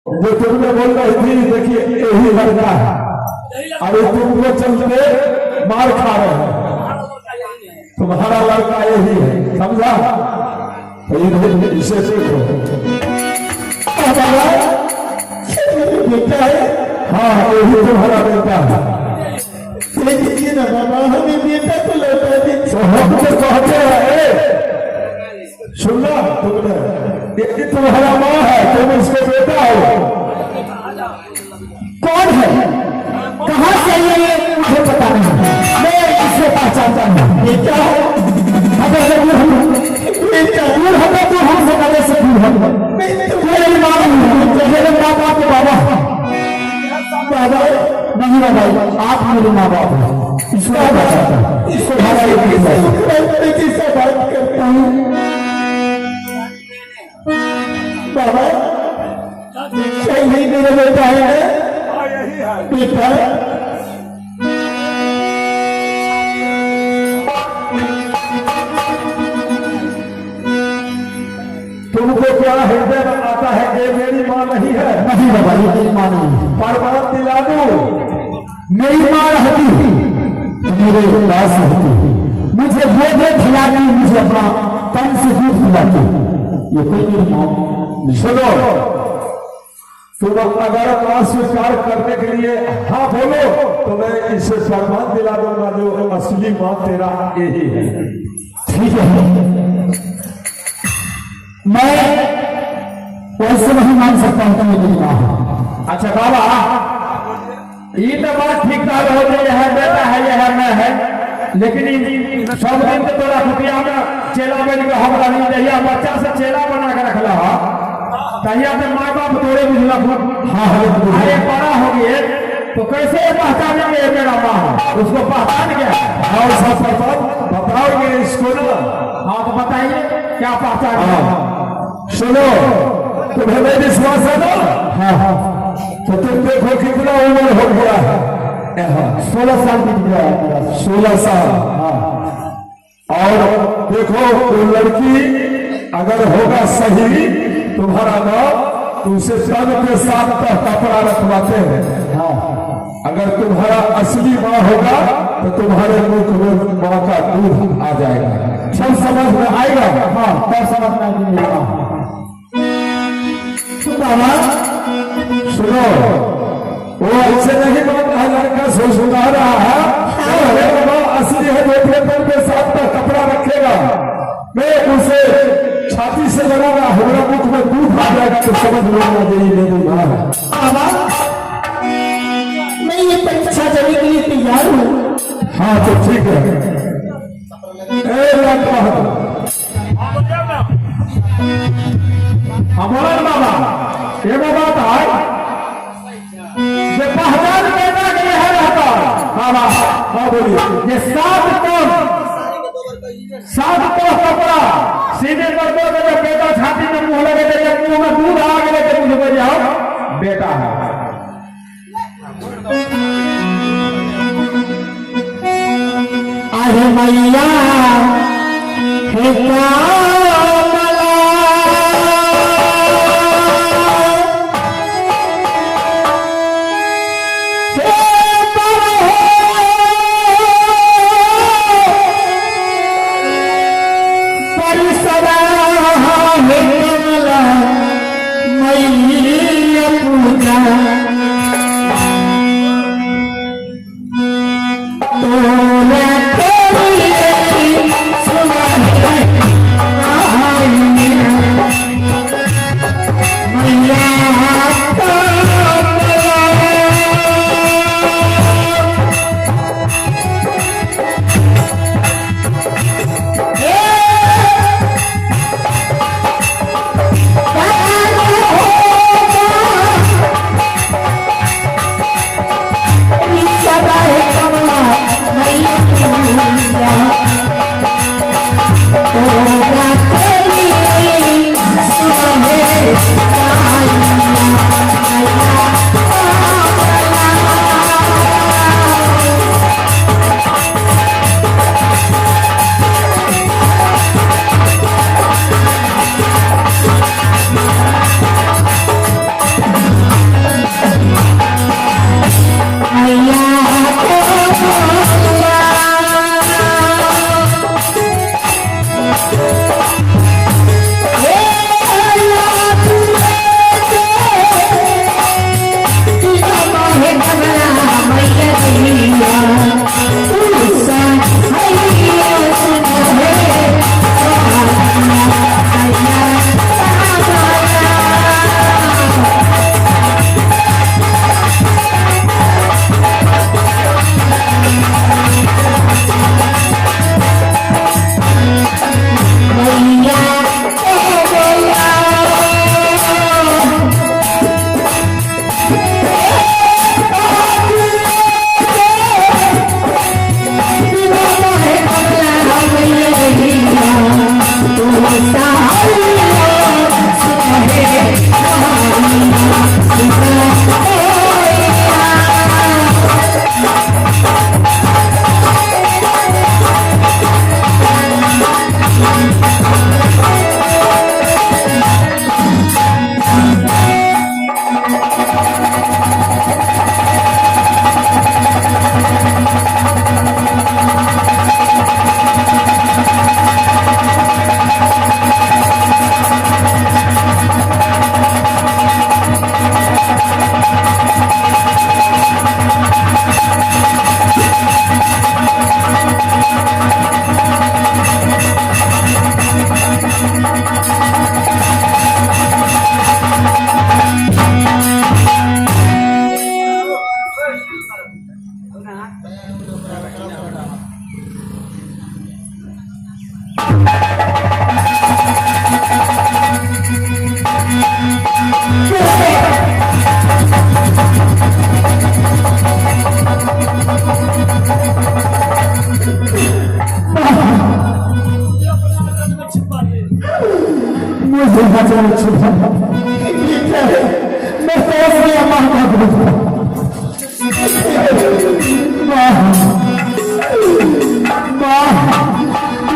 जो तुमने बोल रही थी देखिए यही लड़का है, अरे तुमको चलते मार खा रहे हैं, तुम्हारा लड़का यही है, समझा? तो इसे देखो बेटा है, हाँ यही तुम्हारा बेटा है। देखिए ना बाबा, हमें बेटा को लौटा दीजिए। तो हम तो कहते हैं सुनना तुमने, ये तुम्हारा माँ है, तुम इसको बेटा हो। कौन है, कहाँ से ये मुझे पता नहीं, मैं इससे पहचानता हूँ। बेटा हो अगर जरूर हम बेटा दूर होगा तो हमसे कदे से दूर होगा। मेरे माँ मेरे माँ बाप बाबा बाबा नहीं बाबा, आप मेरे माँ बाप हैं, इसको बचाता हूँ, इसको हमारे किससे बात करता हूँ बाबा, यही मेरा बेटा है, बेटा तुमको क्या हृदय में आता है कि मेरी माँ नहीं है? नहीं बाबा, ये मेरी माँ नहीं है। परमान दिला दो, मेरी माँ रहती मेरे पास रहती, मुझे दूध खिलाती, मुझे अपना तन से दूध खिलाती, ये कोई मेरी माँ। सुनो, तुम अगर माँ स्वीकार करने के लिए हाँ बोलो तो मैं इसे सम्मान दिला दूंगा, जो असली माँ तेरा यही है। ठीक है, मैं वैसे नहीं मान सकता हूँ तुम मेरी माँ है। अच्छा बाबा, ये तो बात ठीक ठाक हो गई है, बेटा है यह है मैं है, लेकिन सब दिन तो तोरा खुटिया में चेला बन के हम रही रहिया, बच्चा से चेला बना के रखला तहिया से माँ बाप तोड़े बुझलक। हाँ अरे बड़ा हो गए तो कैसे पहचानेंगे ये मेरा माँ है, उसको पहचान गया और सब बताओगे इसको ना? हाँ तो बताइए क्या पहचान? सुनो, तुम्हें नहीं विश्वास है ना? हाँ तो तुम देखो कितना उम्र हो गया है, 16 साल बीत गया है मेरा, 16 साल। हाँ और देखो वो लड़की अगर होगा सही तुम्हारा नाम, तो उसे तन के साथ कपड़ा रखवाते हैं। हाँ अगर तुम्हारा असली माँ होगा तो तुम्हारे मुख में माँ का दूध आ जाएगा, सब समझ में आएगा। हाँ तब समझ में आएगी। सुनो, वो ऐसे नहीं मानता है, लड़का से सुना रहा है असली है, जो तन के साथ का कपड़ा रखेगा, मैं उसे छाती से लगाना, हमारा मुख में दूध आ जाएगा तो समझ में आना चाहिए मेरी माँ है। मैं ये परीक्षा देने के लिए तैयार हूँ। हाँ तो ठीक है, हमारा बाबा ये बात है ये पहचान करना के है रहता। हाँ हाँ बोलिए, ये सात कपड़ा सीधे कर दो, जब बेटा छाती में मुंह लगे थे, जब मुंह में दूध आ गए थे, मुझे बोलिए आओ बेटा है। अरे मैया हे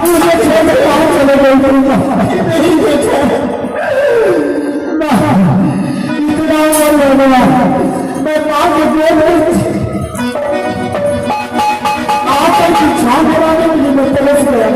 मुझे छोड़ कहाँ चले गए इतना उम्र हो गया मैं माँ के गोद आकर की छान बनाने के लिए मैं तरस गया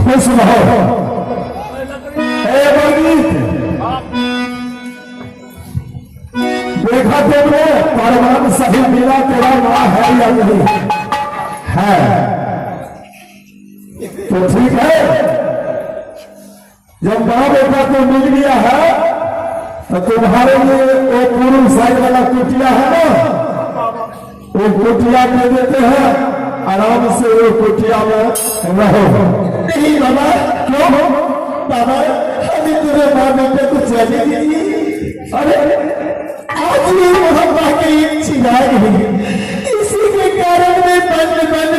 खुश रहो देखा तुमने परमान सही मिला तेरा माँ है या नहीं है तो ठीक है। जब माँ बेटा तो मिल गया है तो तुम्हारे लिए वो पूर्व साइड वाला कुटिया है ना, वो कुटिया दे देते हैं, आराम से वो कुटिया में रहो। नहीं बाबा, क्यों बाबा, अभी तेरे माँ बेटे को चले दीजिए। अरे आज भी मोहब्बा की एक चिराग है, इसी के कारण मैं बंद बंद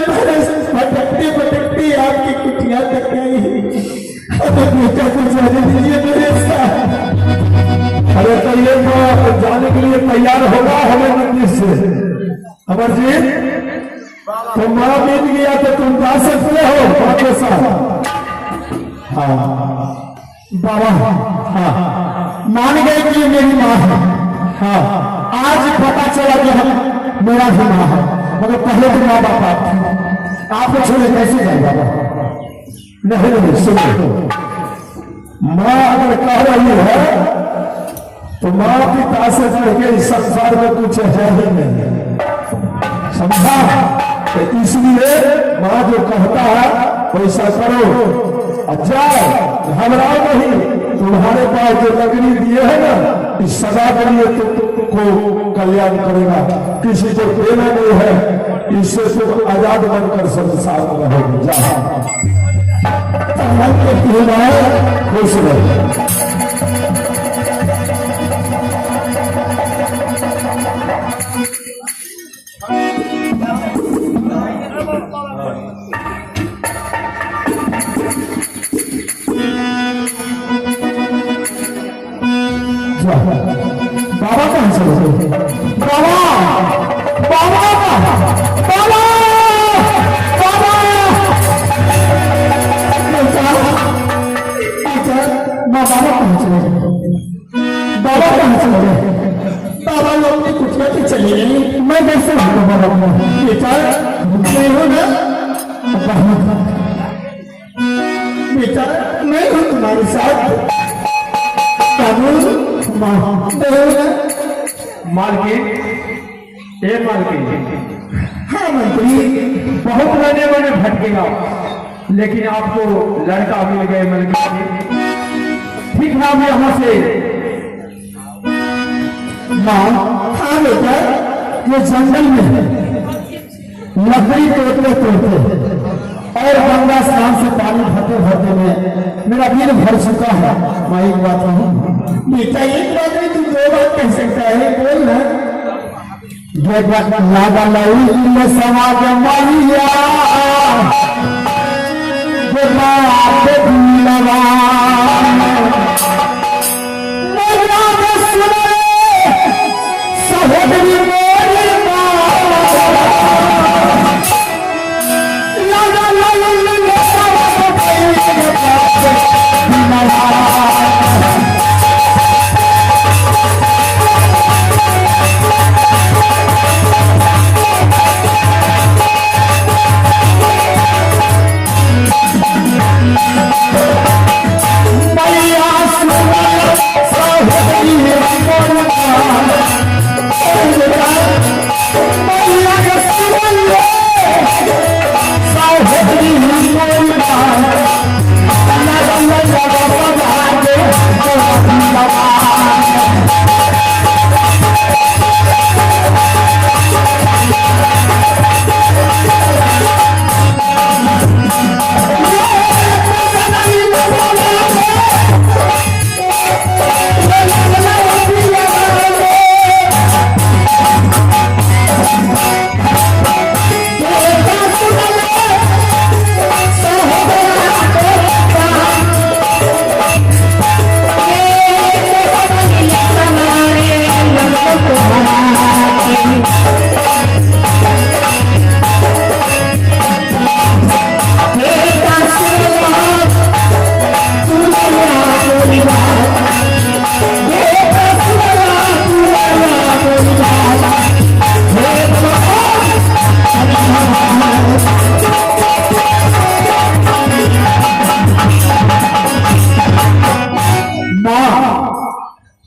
भटकते भटकते आपकी कुटिया तक गई। अरे बेटा को चले दीजिए मेरे साथ। अरे तो ये तो जाने के लिए तैयार होगा हमें मंदिर से। अमरजीत, तो माँ बीत गया तो तुम जा सकते हो माँ के साथ। हाँ बाबा, हाँ मान गए कि मेरी माँ है। हाँ आज पता चला कि हम मेरा ही माँ है, मगर पहले तो माँ बाप आप थे, आपको छोड़े कैसे जाए बाबा। नहीं नहीं सुनो, माँ अगर कह रही है तो माँ पिता से बढ़ के इस संसार में कुछ है ही नहीं, समझा। तो इसलिए माँ जो कहता है वैसा करो। अच्छा घबराओ नहीं, तुम्हारे पास जो लकड़ी दिए है ना, इस सदा के लिए तुमको कल्याण करेगा। किसी को देना नहीं है, इससे तुम आजाद बनकर संसार में रहोगे। खुश रहो। बाबा कहाँ से? बाबा बाबा बाबा बेटा मैं हूँ ना, बेटा मैं हूँ तुम्हारे साथ। मालकिन, ये मालकिन। हाँ मंत्री, बहुत रहने वाले भटकेगा, लेकिन आपको लड़का मिल गए मालकिन। ठीक है, हम यहाँ से हाँ बेटा, ये जंगल में लकड़ी तोड़ते और गंगा स्नान से पानी भरते भरते में मेरा दिन भर चुका है। मैं एक बात कहूँ बेटा, एक बात नहीं तू दो बात कह सकता है, बोल ना। समाज मैया सहोदरी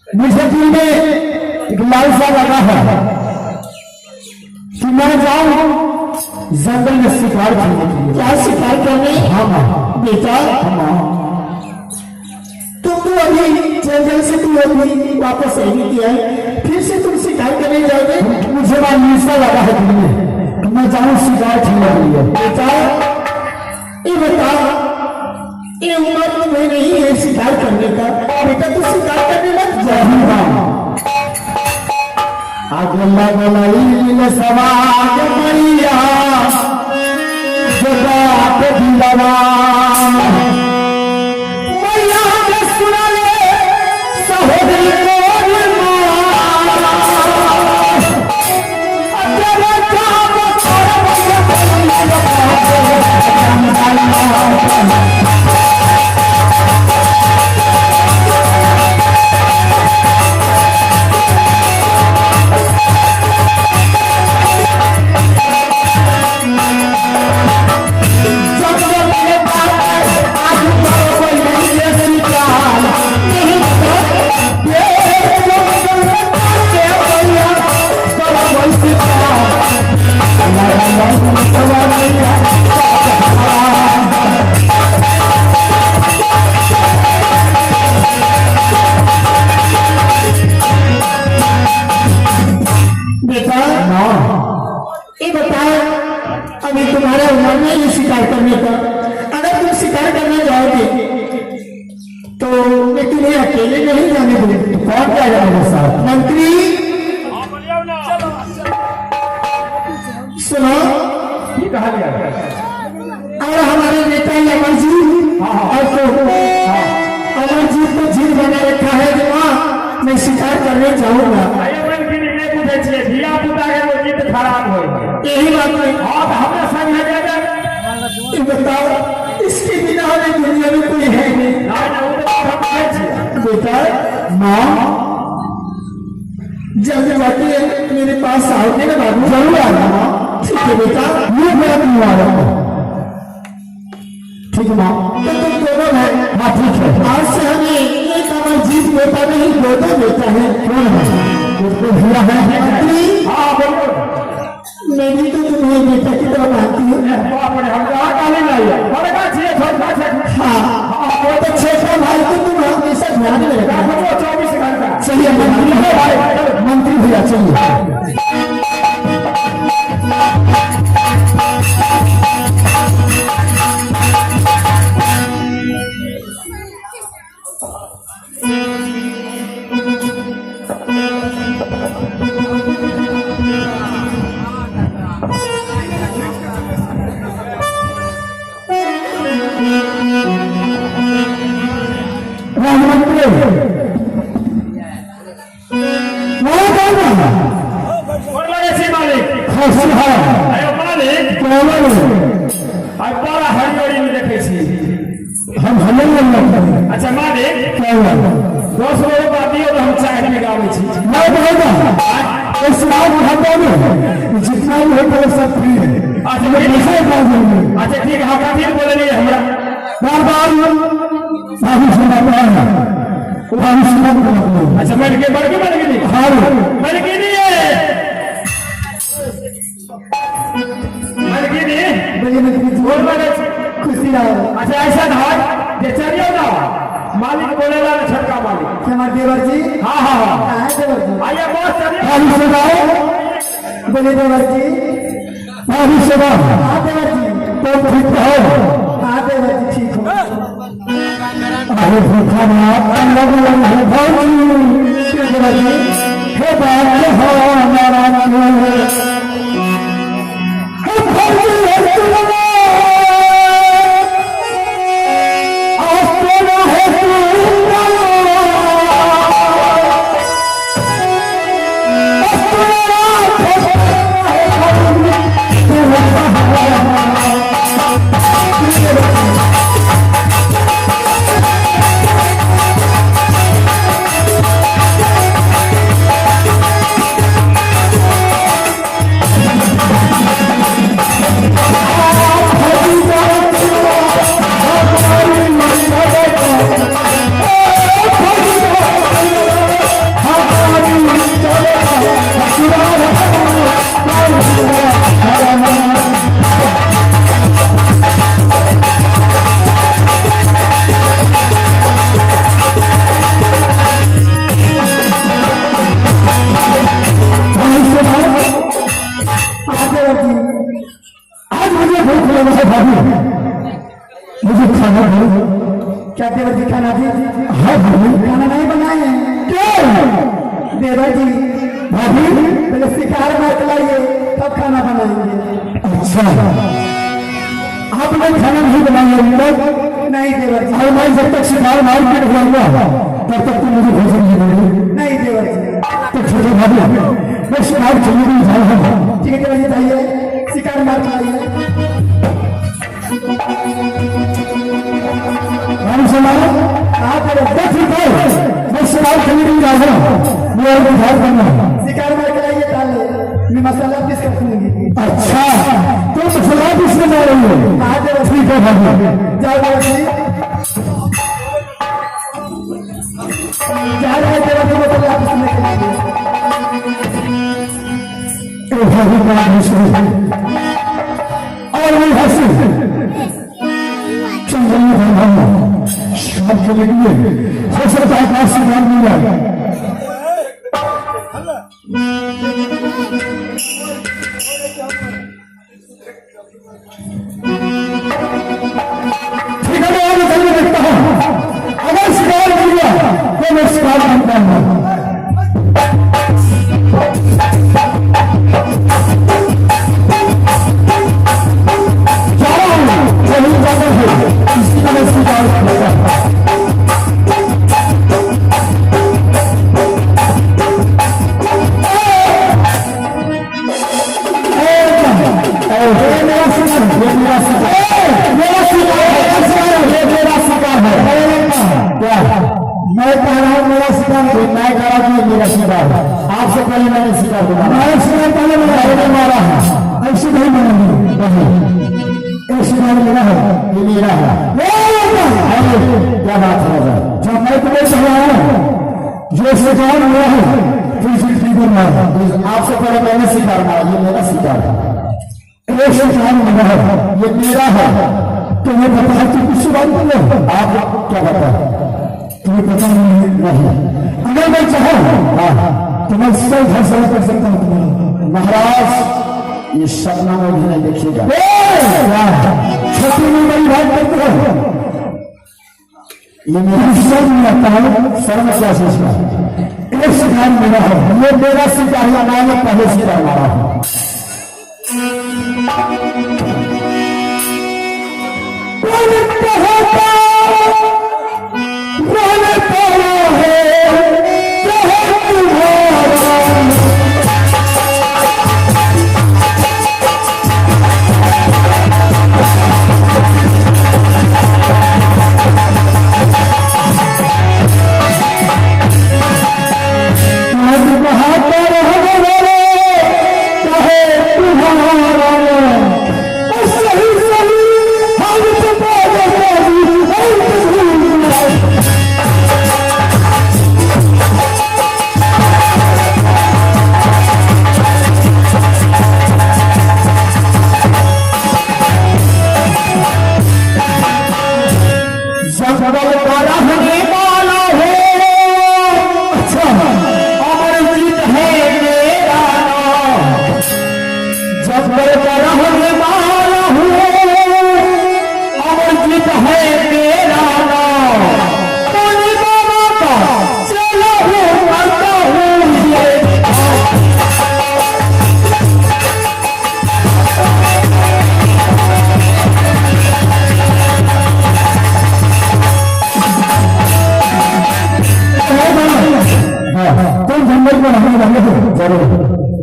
मुझे दिल में एक लालसा लगा है कि मैं जाऊं जंगल में शिकार करने के लिए। क्या शिकार करने? हाँ बेटा, तुम तो अभी जंगल से तू अभी वापस नहीं किया है, फिर से तुम शिकार करने जाओगे? मुझे लालसा लगा है दिल में कि मैं जाऊं शिकार करने के लिए। बेटा ये बता, ये उम्र तुम्हें नहीं है शिकार करने का, बेटा तू शिकार करने लग जाएगा। अगला गलाई समाज मैया जगत दिलवा मैया ने सुना ले सहोदरी सुनो, ये कहा गया और हमारे नेता अमरजीत अमरजीत को जीत बना रखा है कि माँ मैं शिकार करने जाऊंगा। खराब हो यही बात है। और हमने समझा जाएगा, बताओ इसके बिना हमें दुनिया में कोई है नहीं। बेटा माँ जल्दी जाके मेरे पास आओगे ना बाबू? जरूर आना माँ। के बेटा ये मेरा निवारण है। ठीक है माँ, तो तुम दोनों है। हाँ ठीक है, आज से हमें एक अमरजीत बेटा नहीं बेटा बेटा है। कौन है? उसको भैया है मंत्री। हाँ बोलो। मेरी तो तुम्हें बेटा की तरह मानती हूँ। बाप रे, हम कहाँ काले लाइए बड़े का छे छोटा छे। हाँ वो तो छेका भाई को तुम हमेशा ध्यान में रखना। 24 घंटा। चलिए मंत्री है भाई, मंत्री भैया चलिए। अच्छा मालिक, 10 रुपया दियो तो हम चाय में गावे छी। नहीं बोलेगा इस रात खाता नहीं, जितना भी होता है सब फ्री है। अच्छा मेरी विषय का बोलिए। अच्छा ठीक है, हम काफी बोले नहीं हमरा बार बार साहब सुनाता है वो हम सुनाता है। अच्छा मैं के बढ़ के नहीं। हां बढ़ के नहीं है, बढ़ के नहीं बोलिए मैं बोल वाले खुशी रहो। अच्छा ऐसा धार जे चलियो ना मालिक बोलेला ना छटका मालिक क्या मार देवर जी। हाँ हाँ हाँ है देवर जी, आइए बहुत चलिए हम सुनाओ। बोले देवर जी। हाँ सुना। हाँ देवर जी तो ठीक हो। हाँ देवर जी ठीक हो। अरे भूखा ना अलग अलग है भौजी देवर जी हे बात हो हमारा क्या देवर जी खाना दी? हाँ खाना नहीं बनाए क्यों देवर जी? भाभी पहले शिकार मार लाइए तब खाना बनाएंगे। अच्छा आप लोग खाना नहीं बनाएंगे? नहीं देवर जी, और मैं जब तक शिकार मार के ढूंढूंगा तब तक तुम मुझे भोजन नहीं दोगे। नहीं देवर जी। तो छोटे भाभी मैं शिकार चलने नहीं जा रहा हूँ। ठीक है देवर जी जाइए शिकार मार लाइए। शिकार खरीद जा रहा हूँ शिकार मार के लाइए डाले मैं मसाला पीस कर दूंगी। अच्छा तो मसाला पीस में जा रही है? ठीक है भाभी जाओ भाभी जा रहे हैं तेरा तो मसाला पीस में और वही हंसी शाम के लिए हो सकता है पास से काम मिल जाएगा। ठीक है मैं आगे चलने देखता हूँ, अगर शिकार मिल गया तो मैं शिकार बनता हूँ। इसी तरह शिकार होगा। मैं कह रहा हूँ मेरा शिकार आपसे पहले मैंने शिकार मारा, ये मेरा शिकार है, ये शिकार मेरा है, ये मेरा है। तुम्हें पता है कि किसी बात को आप क्या पता है, तुम्हें पता नहीं। अगर मैं चाहूँ तो मैं सही फैसला कर सकता हूँ। महाराज ये सपना में भी नहीं देखिएगा, छोटी में बड़ी बात करते हो। ये मेरा शर्म में आता है, शर्म क्या सोचना। एक शिकार मेरा है, ये मेरा शिकार या मैं पहले शिकार मारा हूं।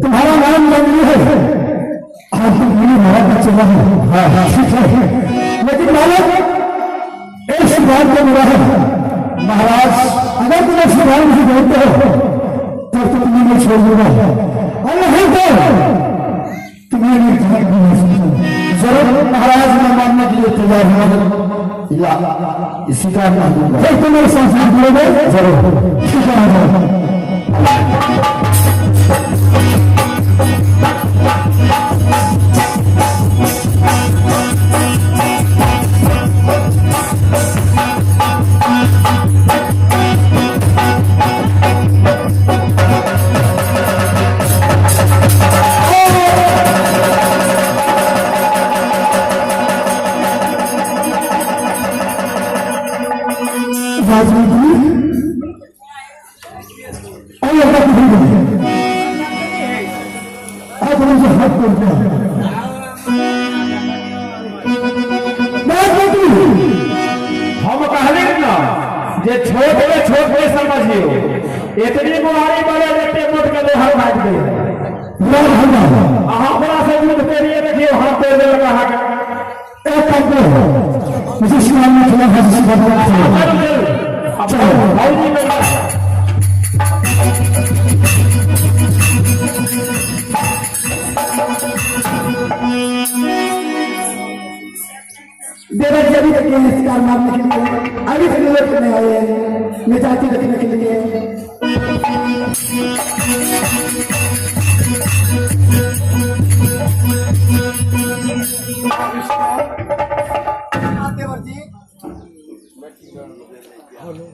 तुम्हारा नाम जंगली है, लेकिन मालूम एक सिद्धांत को मिला है। महाराज अगर तुम एक सिद्धांत से बोलते हो तो तुम्हें मैं छोड़ दूंगा, और नहीं तो तुम्हें जरूर महाराज मैं मानने के लिए तैयार हूँ, स्वीकार कर दूंगा। तुम मेरे साथ बोलोगे जरूर स्वीकार। हम कहले ना जे छोटे समझियो, इतनी बुआरी बड़े बेटे मोट के लोहा काट दे। हमरा से युद्ध करिए, देखिए हाथ पे लगा है एक करते हो इसी शिवान में चला है, जिस भगवान से अच्छा भाई जी देवर जी अभी तक ये शिकार मारने के लिए, अभी तक लोग करने आए हैं मिजाती रखने के लिए। देवर जी हेलो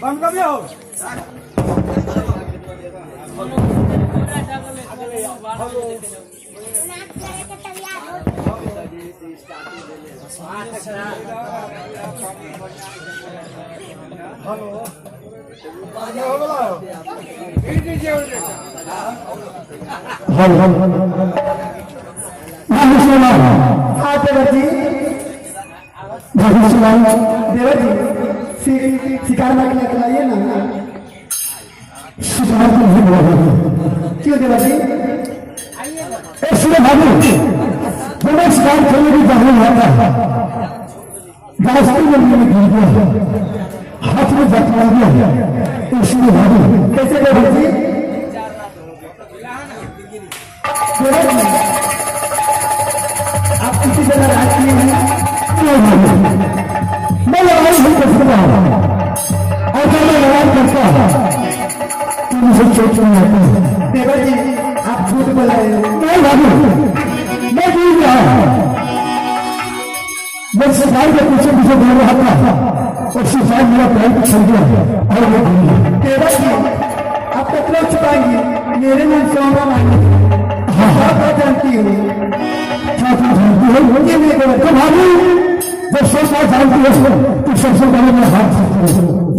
बंद कर दिया देवर जी शिकार में खिलाइए ना। शिकार क्यों देवर जी? इसलिए भाभी तुम्हें शिकार करने की जाने आता है, गाड़ी में गिर गया, हाथ में जख्म गया, इसलिए भाभी कैसे देवर जी? आप किसी से नाराज किए हैं? मैं लड़ाई नहीं कर सकता और जब मैं लड़ाई करता तो मुझे चोट नहीं आती। देवर जी आप झूठ बोल रहे हैं। नहीं बाबू मैं भूल गया। मैं सिपाही के पीछे पीछे दौड़ रहा था और सिपाही मेरा पैर को छड़ गया और वो भूल गया। देवर जी आप कतरा छुपाएंगे? मेरे मन से होगा मांगे। हाँ जानती हूँ जानती हो ये मेरे तुम्हारी जब सोचना जानती हो तो सबसे पहले मैं हाथ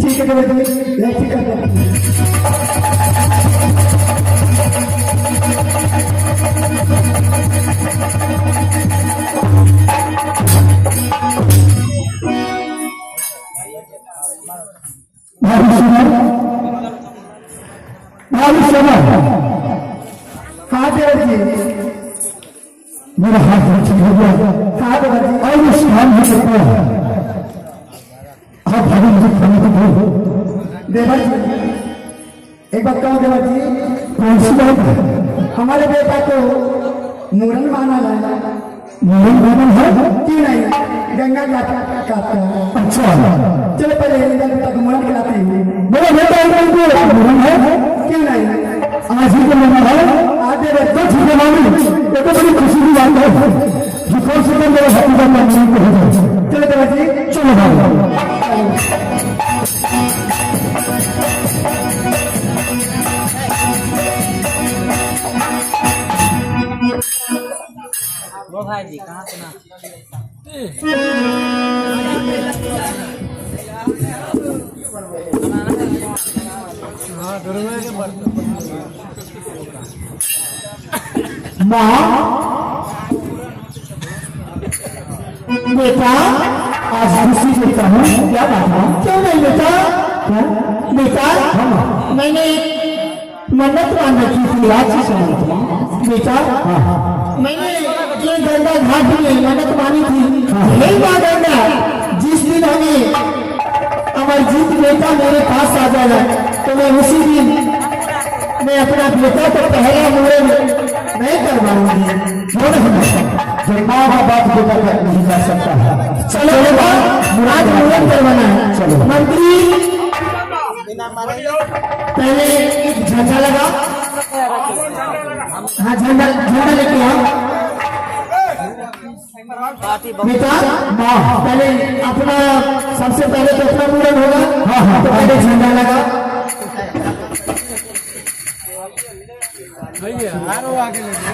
ठीक है देवर जी ऐसी कर हाँ देवर जी मेरा हाथ ठीक हो गया। हाँ देवर जी और ये सुधार नहीं सकता आप भाभी मुझे खाने को दो। देवर जी एक बात कहूँ देवर जी कौन सी बात? हमारे बेटा को मूरन माना है। मूरन माना है क्यों नहीं? गंगा घाट का अच्छा चलो पहले बेटा को मूरन कराते हैं। मेरा बेटा मूरन है क्यों नहीं? आज ही को लेना है आधे बच्चों ठीक है मामी ये तो बड़ी खुशी की बात है जो कौन से दिन मेरे हाथी का काम नहीं हो जाए। चलो देवर जी चलो भाई वो भाई जी कहाँ से ना माँ बेटा आज खुशी देता हूँ क्या बात है? क्यों नहीं बेटा? बेटा मैंने मन्नत मान रखी थी आज बेटा मैंने ये गंगा घाट में मन्नत मानी थी। यही बात गंगा जिस दिन हमें अमरजीत बेटा मेरे पास आ जाएगा तो मैं उसी दिन मैं अपना बेटा को पहला मूरन नहीं करवाऊंगी। जब माँ का बात बेटा नहीं कर सकता है। चलो आज मूरन करवाना है। चलो मंत्री पहले एक झंडा लगा। हाँ झंडा झंडा लेके आओ बेटा। माँ पहले अपना सबसे पहले तो अपना मूरन होगा। हाँ हाँ तो पहले झंडा लगा।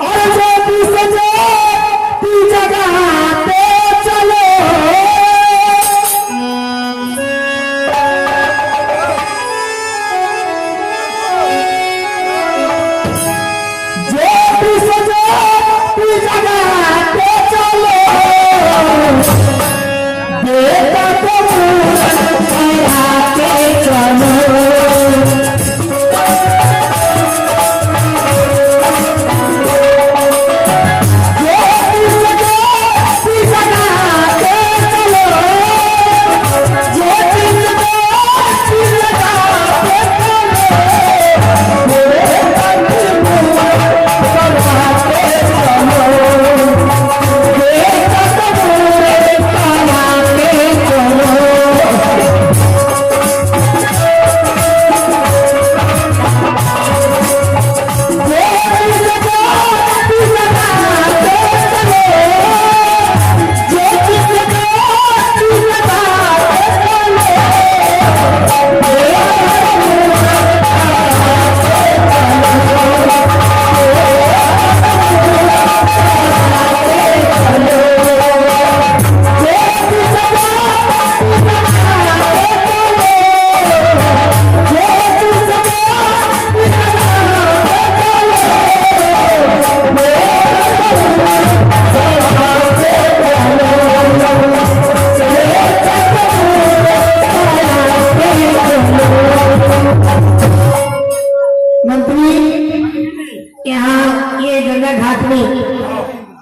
और जो तू सजे तू जगह पे चलो जो तू सजे तू जगह पे चलो बेटा तो मूरन करा के चलो।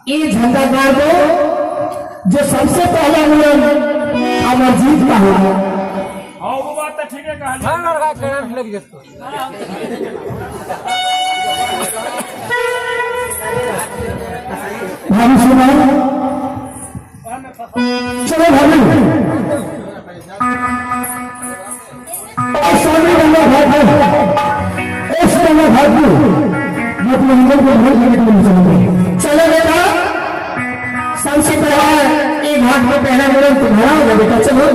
ये झंडा गाड़ दो जो सबसे पहला मूरन अमरजीत का होगा। हाँ वो बात तो ठीक है कहा करंट लग जाता भाभी सुनाओ। चलो भाभी सामने वाला भाई इस वाला भाई मतलब अंदर को भर करने के लिए चलो। चलो बेटा सबसे पहले एक हाथ में पहना मुड़न तुम्हारा होगा बेटा। चलो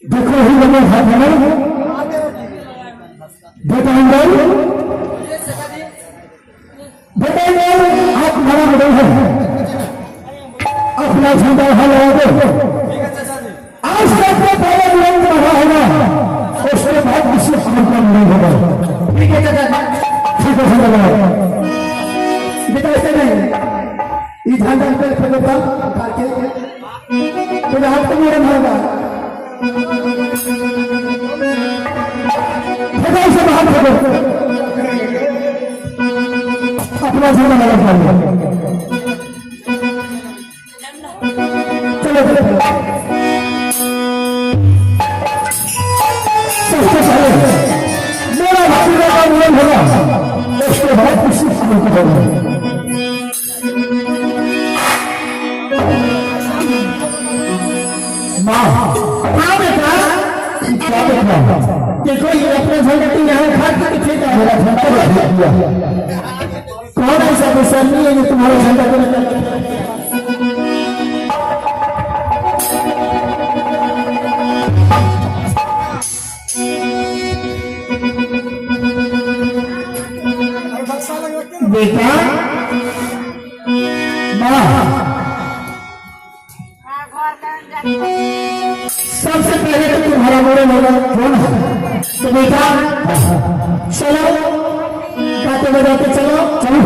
देखो ही लगे हाथ में बताएंगे आप हमारा मॉडल है अपना झंडा उठा लगा दो। आज तक में पहले बुलंद रहा होगा उसके बाद विशेष का नहीं होगा। ठीक है चाचा ठीक है झंडा बेटा ऐसे नहीं ये झंडा पे फैलेगा तो हाथ को मेरे होगा से बाहर करो अपना झंडा लगा चलो सबसे पहले मेरा भतीजा का नियम होगा उसके बाद किसी समय को होगा। देखो ये अपना झंडा यहाँ खाट के पीछे का मेरा झंडा रख दिया। कौन ऐसा बेसर नहीं है जो तुम्हारा झंडा को बेटा सबसे पहले तो तुम्हारा बोले होगा कौन है तो बेटा चलो गाते बजाते चलो चलो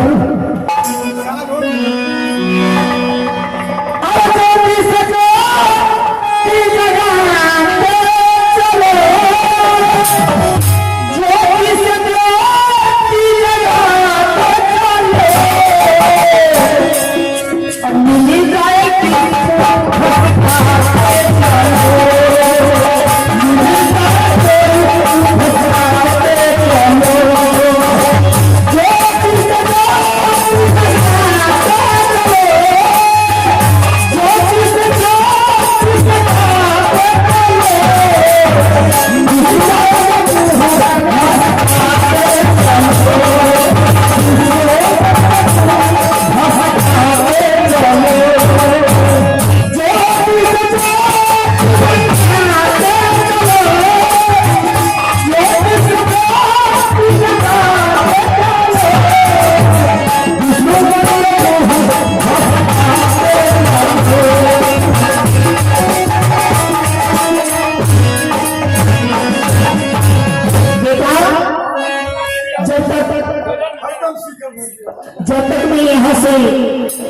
जब तक मैं यहाँ से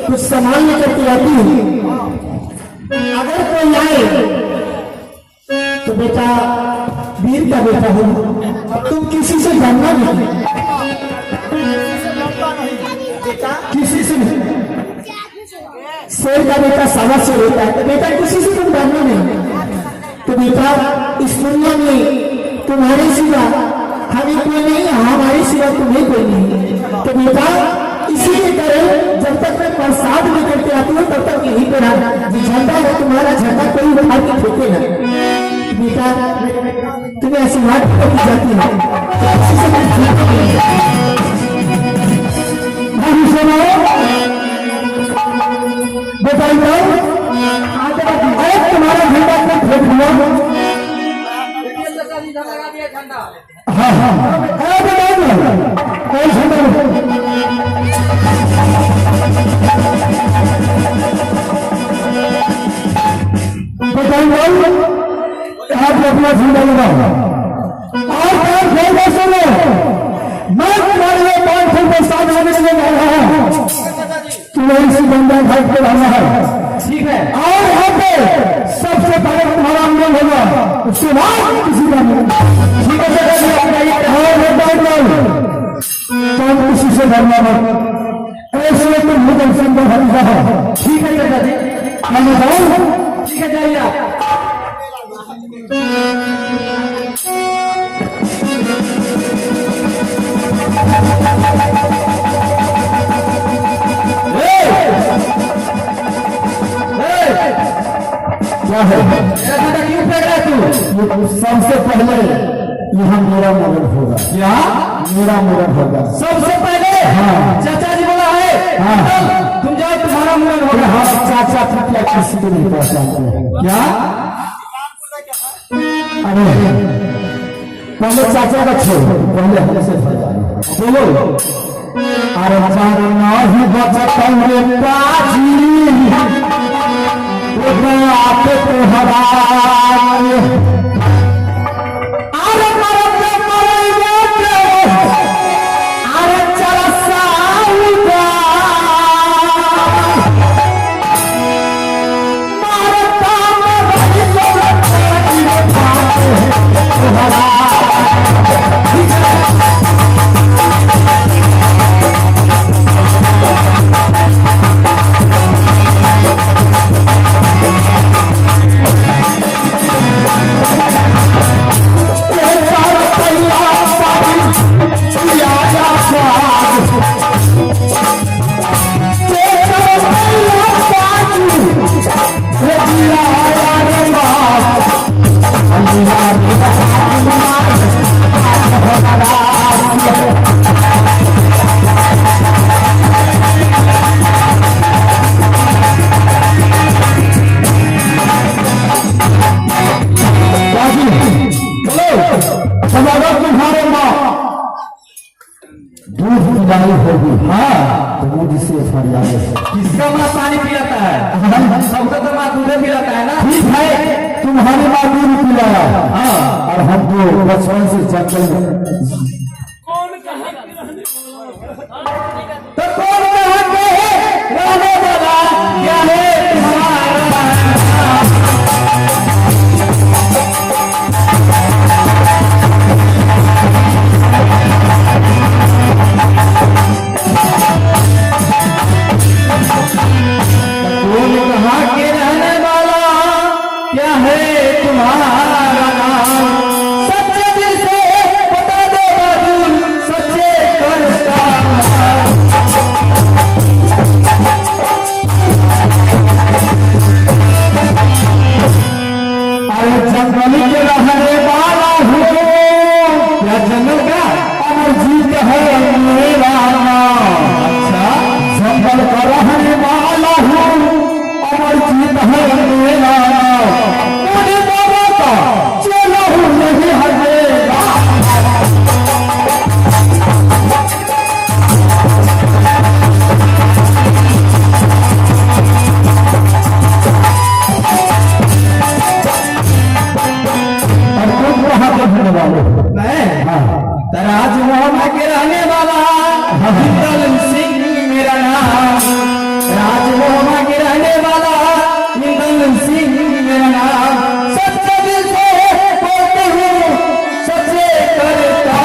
कुछ सामान लेकर के आती हूँ अगर कोई आए तो बेटा वीर का बेटा हो तुम किसी से डरना नहीं किसी से नहीं। शेर का बेटा सावा से होता है तो बेटा किसी से तुम डरना नहीं। तो बेटा इस दुनिया में तुम्हारे सिवा हमें कोई नहीं हमारे सिवा तुम्हें कोई नहीं। तो बेटा इसीलिए करें जब तक मैं प्रसाद लेकर के आती हूँ तब तक यहीं पर आना झंडा है तुम्हारा झंडा कोई उठा के फेंके ना। बेटा तुम्हें ऐसी बात की जाती है बताइए तुम्हारा झंडा को फेंक दिया। हाँ हाँ कोई झंडा बताइए आप अपना झंडा लगाओ और तो साथ होने के लिए कह रहा हूँ तुम्हें इसी गंगा घाट पे रहना है, ठीक है? और यहाँ पे सबसे पहले तुम्हारा अंगन होगा, उसके बाद किसी का नहीं, ठीक है? तुम किसी से डरना मत, ऐसे तुम मुझे संभव है, ठीक है चाचा जी? मैं बताऊँ, ठीक है जाइए आप। क्या है क्यों फेंक रहा तू? सबसे पहले यहाँ मेरा मुरन होगा। क्या? मेरा मुरन होगा सबसे पहले। हाँ चाचा जी बोला है। हाँ तुम जाओ, तुम्हारा मुरन होगा। हाँ चाचा पिटिया किसी को नहीं पहचानते हैं। क्या? अरे पहले चाचा का छोड़, पहले हमसे बोलो। अरे जाना ही बचता मेरे पाजी आपके तुम्हारा होगी। हाँ तो वो जिससे फरियाद है, किसका माँ पानी पिलाता है? सबका तो माँ दूध पिलाता है ना। ठीक है, तुम्हारी माँ दूध पिलाया। हाँ और हम तो बचपन से जंगल में। तो कौन कहाँ के रहने वाला क्या है तुम्हारा? राजमोहन के रहने वाला हिंदल सिंह मेरा नाम, राजमोहन के रहने वाला हिंदल सिंह मेरा नाम। सच्चे दिल से बोलते हूँ, सच्चे करता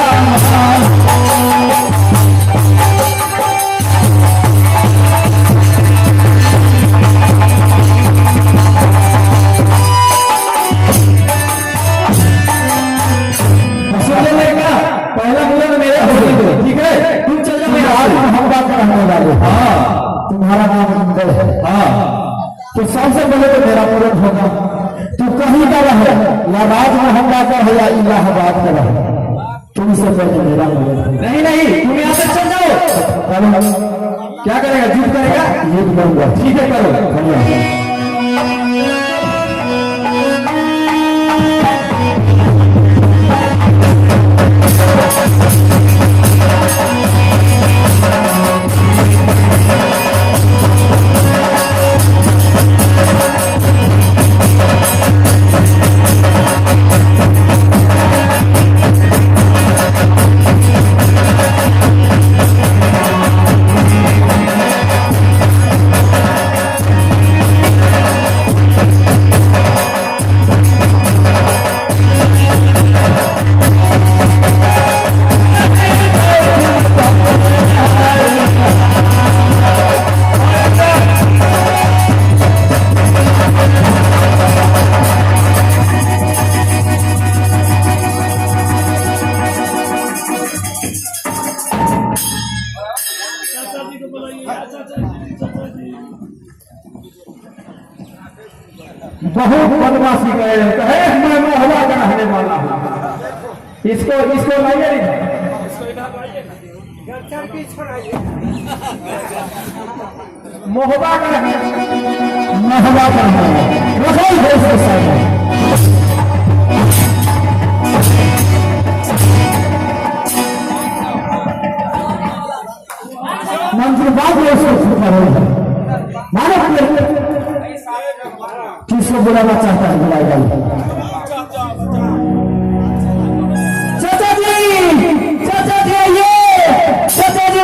पहला बुला मेरे होने दो, ठीक है? तुम चल जाओ, मैं आज हम बात करने वाले। हाँ तुम्हारा नाम हिंदल है। हाँ तो सबसे पहले तो मेरा पूरन होगा। तू कहीं का रहे, या राजमोहन का है या इलाहाबाद का रहे, तुमसे पहले मेरा पूरन। नहीं नहीं तुम यहाँ से चल जाओ। क्या करेगा? जीत करेगा? जीत करूंगा। ठीक है करो। बहुत बदमाशी करे रहता है। मैं मोहबा का रहने वाला हूँ। इसको लाइए नहीं, मोहबा का रखो इसके साथ। मंत्री बात मानो किसको बुलाना चाहता है बुलाएगा। चाचा जी आइए, चाचा जी बताइए, चाचा जी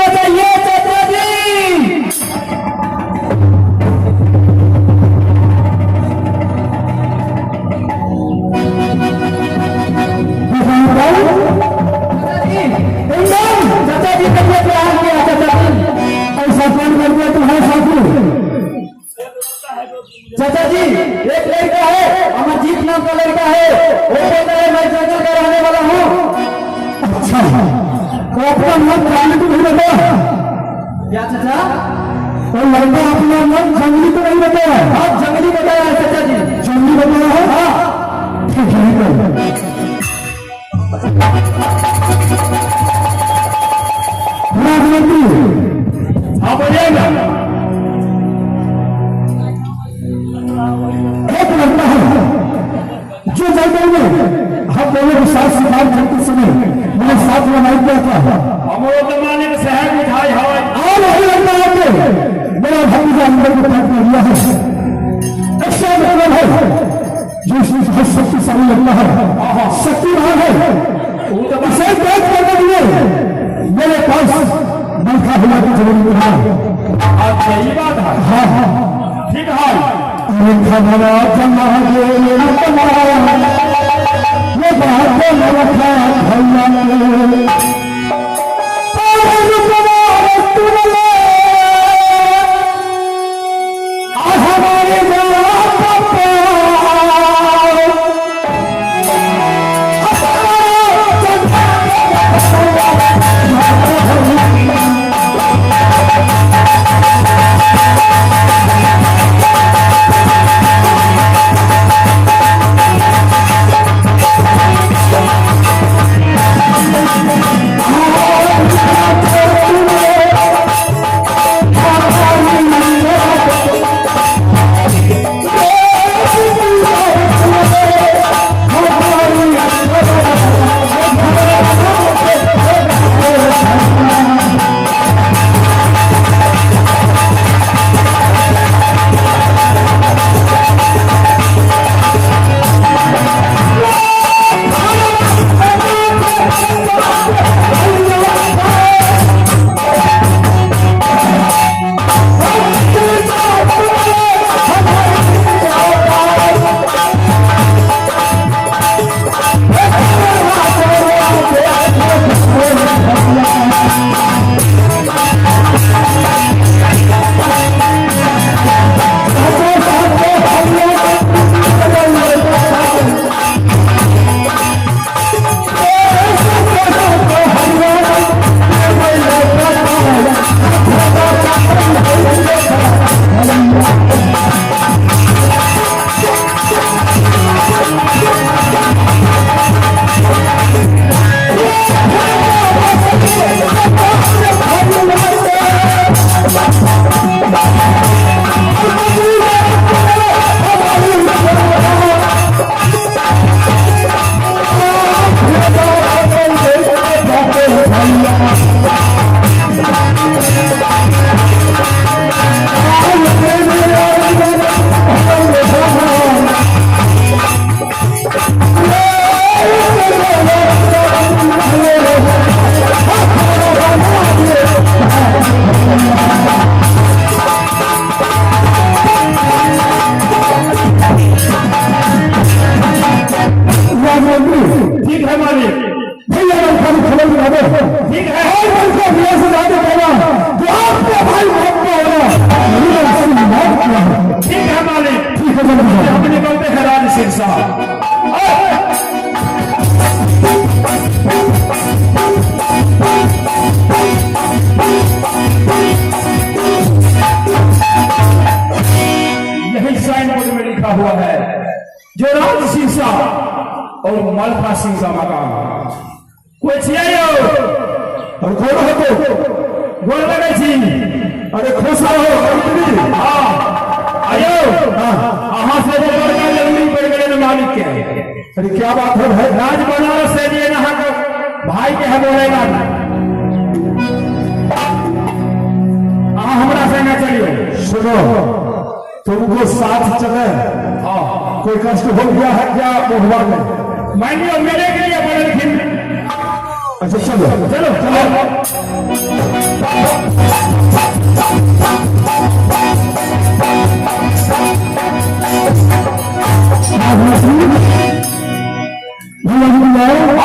चाचा जी तबियत में आ गया। चाचा जी ऐसा कौन कर दिया तुम्हारे साथी? चाचा जी एक लड़का है, अमरजीत नाम का लड़का है, वो कहता है मैं जंगल का रहने वाला हूँ। अच्छा तो अपना नाम जंगली तो नहीं बताया क्या चाचा? तो लड़का अपना नाम जंगली तो नहीं बताया? हाँ जंगली बताया है चाचा जी, जंगली बताया है। हाँ ठीक है राजमंत्री। हाँ बोलिएगा। एक लगता है जो जंगल में हम दोनों के साथ शिकार करते समय मैंने साथ लगाई किया था, हमारे जमाने में शहर मिठाई हवा और वही लगता है कि मेरा भतीजा अंदर को पैक कर दिया है। ऐसा मतलब है जो बहुत शक्तिशाली लगता है, शक्तिमान है। उसे कैद करने के लिए मेरे पास मलखा हुआ की जरूरत है। अच्छा ये बात है। हाँ हाँ ठीक है। खबरा जमा ये बात रखा हमारे जो राज सिंह सा और मलका सिंह का मकान कोई छियायो और कौन हो तो गोल लगे छी अरे खुश रहो हाँ आयो अहाँ से जो बड़का जरूरी पड़ गए मालिक के अरे क्या बात है भाई राज बनारस से लिए यहाँ का भाई के है बोलेगा हमरा से न चलियो सुनो तुमको साथ चले कोई कष्ट हो गया है क्या मुहवा में मान लियो मेरे के लिए बड़े लिखिन अच्छा चलो चलो चलो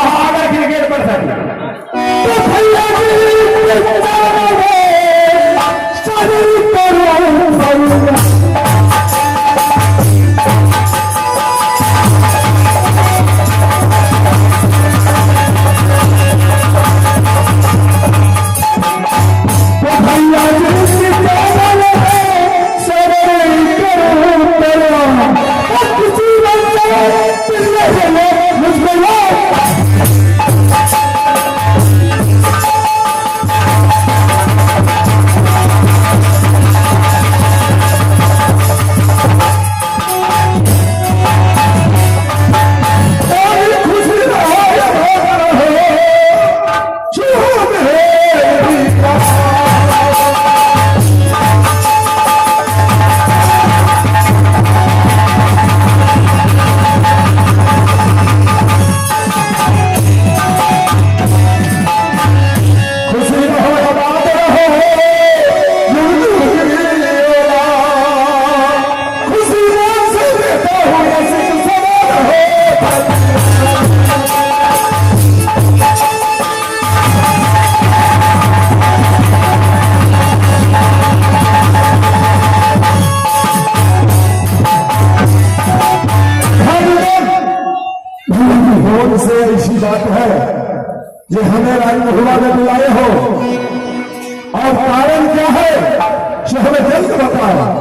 आगे क्रिकेट पर से ऐसी बात है ये हमें राजमहुआ में बुलाए हो और कारण क्या है जो हमें जल्द बताओ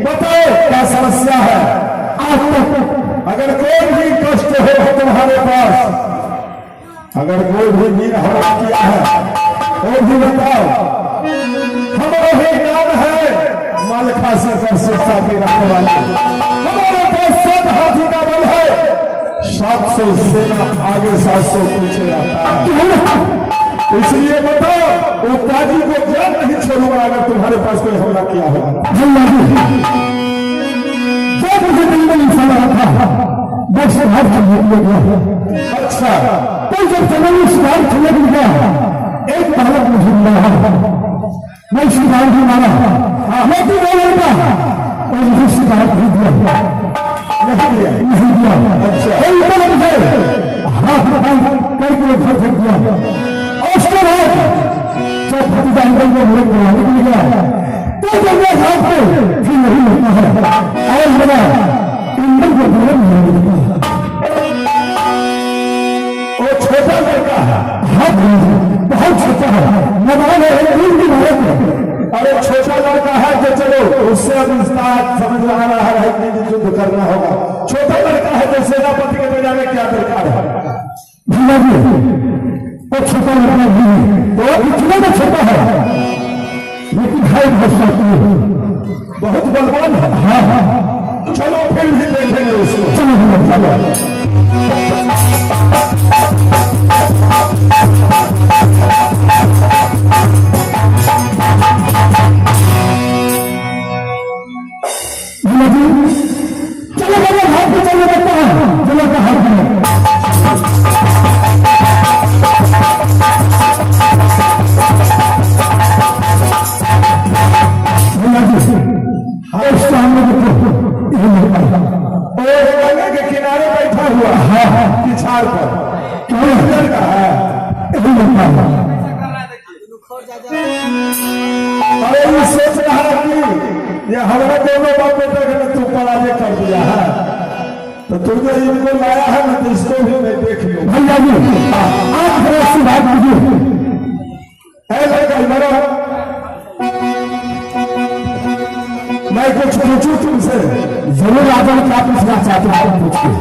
बताओ क्या समस्या है। आज तक अगर कोई भी कष्ट हो तुम्हारे पास, अगर कोई भी मीन हमला किया है वो भी बताओ। हमारा ही नाम है मालखा से कर शिक्षा के रखने वाले। हमारे पास 7 हाथी का बल है, 700 सेना आगे 700 पीछे आता है। इसलिए बताओ वो काजी को जान नहीं छोड़ूंगा अगर तुम्हारे पास कोई हमला किया होगा। जब मुझे दिल्ली में सवाल था बस हाथ गया। अच्छा, तो जब जंगली शिकार चले गया एक बालक मुझे मिला, मैं शिकार भी मारा, लेकिन वो लड़का और मुझे शिकार नहीं दिया। अच्छा, मुझे हाथ में करके घर फेंक दिया। और उसके बाद जब भतीजा में मुझे बुलाने के लिए गया तो जब मैं हाथ पे फिर नहीं होता है और मेरा इंदर को बुरा नहीं मिलता। वो छोटा लड़का है, बहुत छोटा है, मोबाइल है, दिन की भारत। अरे छोटा लड़का है जो चलो उससे अब इसका समझ में आ रहा है कि युद्ध करना होगा। छोटा लड़का है जो सेनापति के बेटा में क्या दरकार है। वो छोटा लड़का नहीं, वो इतना तो छोटा है लेकिन है बहुत बलवान है। हाँ, चलो फिर भी देखेंगे उसको। चलो चलो मेरे हाथ में चलो लगता है, चलो का हाथ में गंगा के किनारे बैठा हुआ है पिछाड़ पर। किधर का है? अरे ये सोच रहा है कि ये हमारा दोनों बाप बेटा का तू पराजय कर दिया है, तो तुझे इनको लाया है ना, तो इसको भी मैं देख लूं। भैया जी आप ऐसी बात कीजिए। लड़का मरो, मैं कुछ पूछूं तुमसे। जरूर आप क्या पूछना चाहते हैं पूछिए।